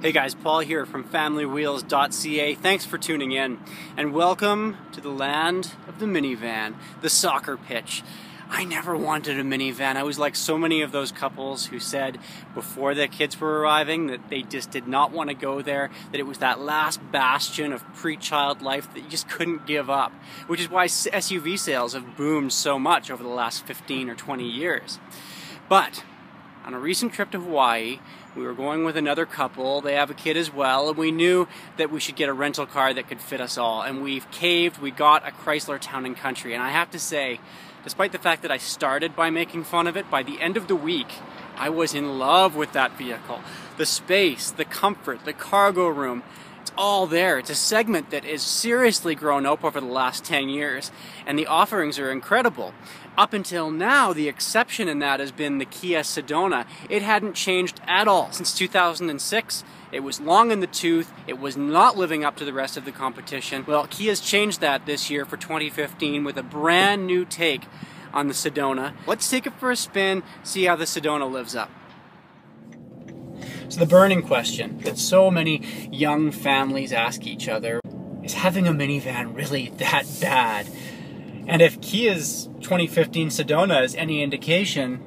Hey guys, Paul here from FamilyWheels.ca. Thanks for tuning in and welcome to the land of the minivan, the soccer pitch. I never wanted a minivan. I was like so many of those couples who said before their kids were arriving that they just did not want to go there, that it was that last bastion of pre-child life that you just couldn't give up, which is why SUV sales have boomed so much over the last 15 or 20 years. But on a recent trip to Hawaii, we were going with another couple. They have a kid as well, and we knew that we should get a rental car that could fit us all. And we've caved. We got a Chrysler Town & Country. And I have to say, despite the fact that I started by making fun of it, by the end of the week, I was in love with that vehicle. The space, the comfort, the cargo room, it's all there. It's a segment that is seriously grown up over the last 10 years, and the offerings are incredible. Up until now, the exception in that has been the Kia Sedona. It hadn't changed at all since 2006. It was long in the tooth. It was not living up to the rest of the competition. Well, Kia's changed that this year for 2015 with a brand new take on the Sedona. Let's take it for a spin, see how the Sedona lives up. So the burning question that so many young families ask each other is, having a minivan really that bad? And if Kia's 2015 Sedona is any indication,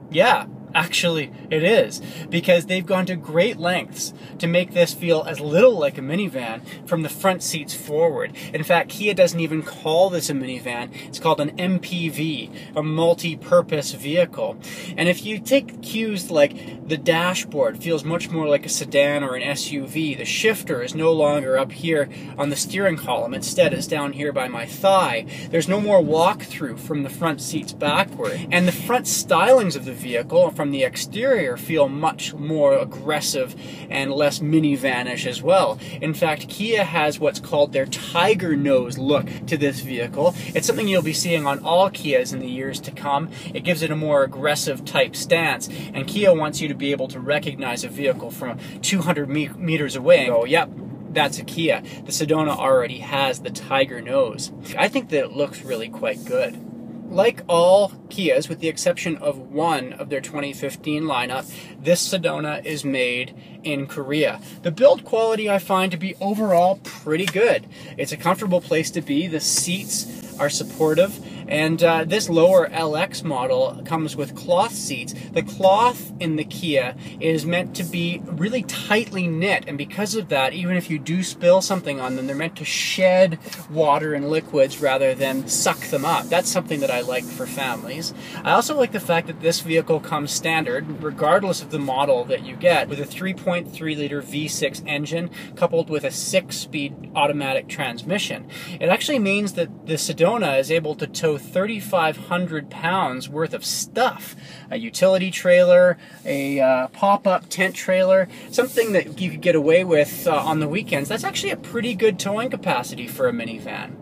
yeah, actually it is, because they've gone to great lengths to make this feel as little like a minivan from the front seats forward. In fact, Kia doesn't even call this a minivan. It's called an MPV, a multi-purpose vehicle. And if you take cues like the dashboard feels much more like a sedan or an SUV, the shifter is no longer up here on the steering column. Instead, it's down here by my thigh. There's no more walk-through from the front seats backward. And the front stylings of the vehicle from the exterior feel much more aggressive and less minivanish as well. In fact, Kia has what's called their tiger nose look to this vehicle. It's something you'll be seeing on all Kias in the years to come. It gives it a more aggressive type stance, and Kia wants you to be able to recognize a vehicle from 200 meters away and go, yep, that's a Kia. The Sedona already has the tiger nose. I think that it looks really quite good. Like all Kias, with the exception of one of their 2015 lineup, this Sedona is made in Korea. The build quality I find to be overall pretty good. It's a comfortable place to be. The seats are supportive, and this lower LX model comes with cloth seats. The cloth in the Kia is meant to be really tightly knit, and because of that, even if you do spill something on them, they're meant to shed water and liquids rather than suck them up. That's something that I like for families. I also like the fact that this vehicle comes standard, regardless of the model that you get, with a 3.3-liter V6 engine coupled with a 6-speed automatic transmission. It actually means that the Sedona is able to tow 3,500 pounds worth of stuff. A utility trailer, a pop-up tent trailer, something that you could get away with on the weekends. That's actually a pretty good towing capacity for a minivan.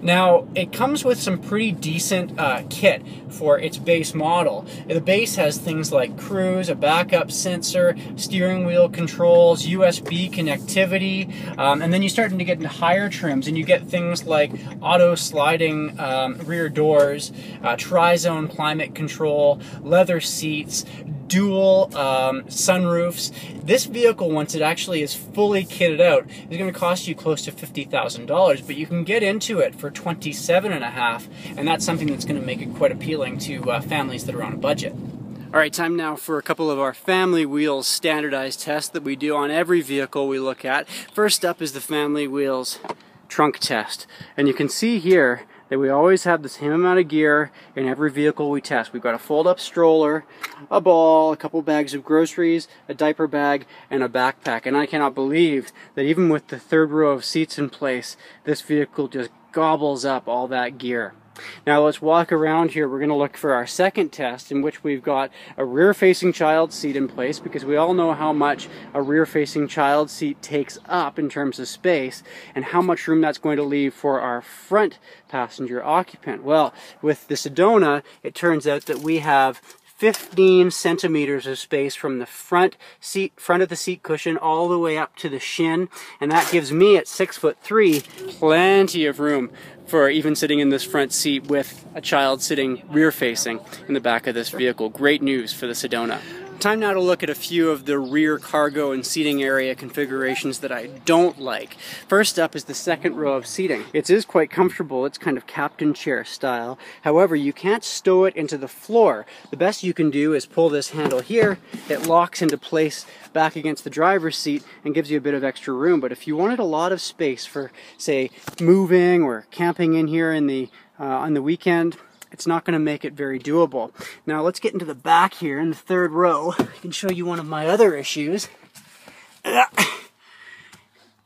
Now, it comes with some pretty decent kit for its base model. The base has things like cruise, a backup sensor, steering wheel controls, USB connectivity, and then you're starting to get into higher trims and you get things like auto sliding rear doors, tri-zone climate control, leather seats, dual sunroofs. This vehicle, once it actually is fully kitted out, is going to cost you close to $50,000, but you can get into it for $27,500, and that's something that's going to make it quite appealing to families that are on a budget. All right, time now for a couple of our Family Wheels standardized tests that we do on every vehicle we look at. First up is the Family Wheels trunk test, and you can see here that we always have the same amount of gear in every vehicle we test. We've got a fold-up stroller, a ball, a couple bags of groceries, a diaper bag, and a backpack. And I cannot believe that even with the third row of seats in place, this vehicle just gobbles up all that gear. Now let's walk around here. We're going to look for our second test, in which we've got a rear-facing child seat in place, because we all know how much a rear-facing child seat takes up in terms of space and how much room that's going to leave for our front passenger occupant. Well, with the Sedona, it turns out that we have 15 centimeters of space from the front of the seat cushion all the way up to the shin, and that gives me, at 6'3", plenty of room for even sitting in this front seat with a child sitting rear-facing in the back of this vehicle. Great news for the Sedona. Time now to look at a few of the rear cargo and seating area configurations that I don't like. First up is the second row of seating. It is quite comfortable. It's kind of captain chair style. However, you can't stow it into the floor. The best you can do is pull this handle here. It locks into place back against the driver's seat and gives you a bit of extra room. But if you wanted a lot of space for, say, moving or camping in here in the on the weekend, it's not going to make it very doable. Now let's get into the back here in the third row. I can show you one of my other issues.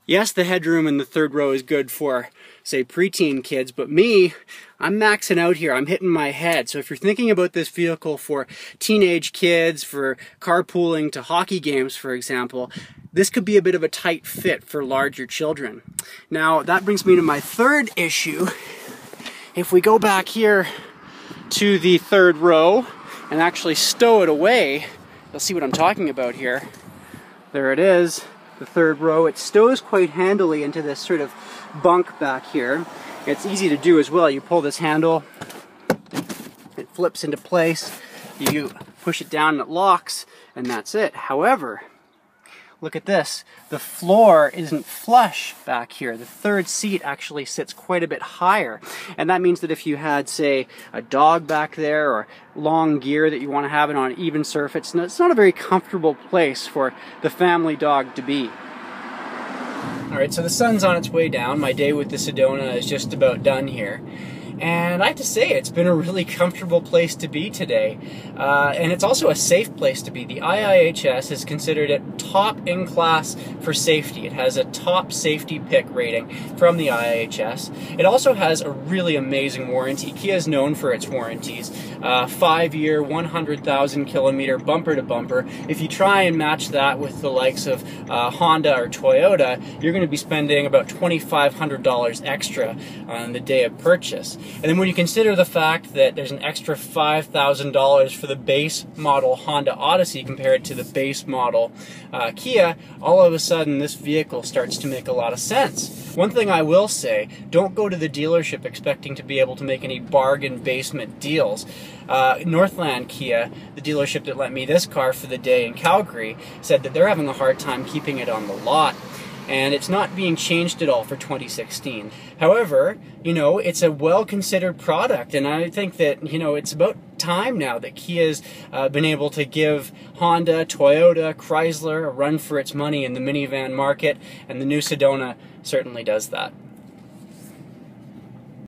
Yes, the headroom in the third row is good for, say, preteen kids, but me, I'm maxing out here. I'm hitting my head. So if you're thinking about this vehicle for teenage kids, for carpooling to hockey games, for example, this could be a bit of a tight fit for larger children. Now that brings me to my third issue. If we go back here to the third row and actually stow it away, you'll see what I'm talking about here. There it is, the third row. It stows quite handily into this sort of bunk back here. It's easy to do as well. You pull this handle, it flips into place, you push it down and it locks, and that's it. However, look at this. The floor isn't flush back here. The third seat actually sits quite a bit higher. And that means that if you had, say, a dog back there or long gear that you want to have it on an even surface, it's not a very comfortable place for the family dog to be. Alright, so the sun's on its way down. My day with the Sedona is just about done here. And I have to say, it's been a really comfortable place to be today. And it's also a safe place to be. The IIHS has considered it top in class for safety. It has a top safety pick rating from the IIHS. It also has a really amazing warranty. Kia is known for its warranties. 5-year, 100,000 kilometer bumper to bumper. If you try and match that with the likes of Honda or Toyota, you're going to be spending about $2,500 extra on the day of purchase. And then when you consider the fact that there's an extra $5,000 for the base model Honda Odyssey compared to the base model Kia, all of a sudden this vehicle starts to make a lot of sense. One thing I will say, don't go to the dealership expecting to be able to make any bargain basement deals. Northland Kia, the dealership that lent me this car for the day in Calgary, said that they're having a hard time keeping it on the lot. And it's not being changed at all for 2016. However, you know, it's a well-considered product, and I think that, you know, it's about time now that Kia's been able to give Honda, Toyota, Chrysler a run for its money in the minivan market, and the new Sedona certainly does that.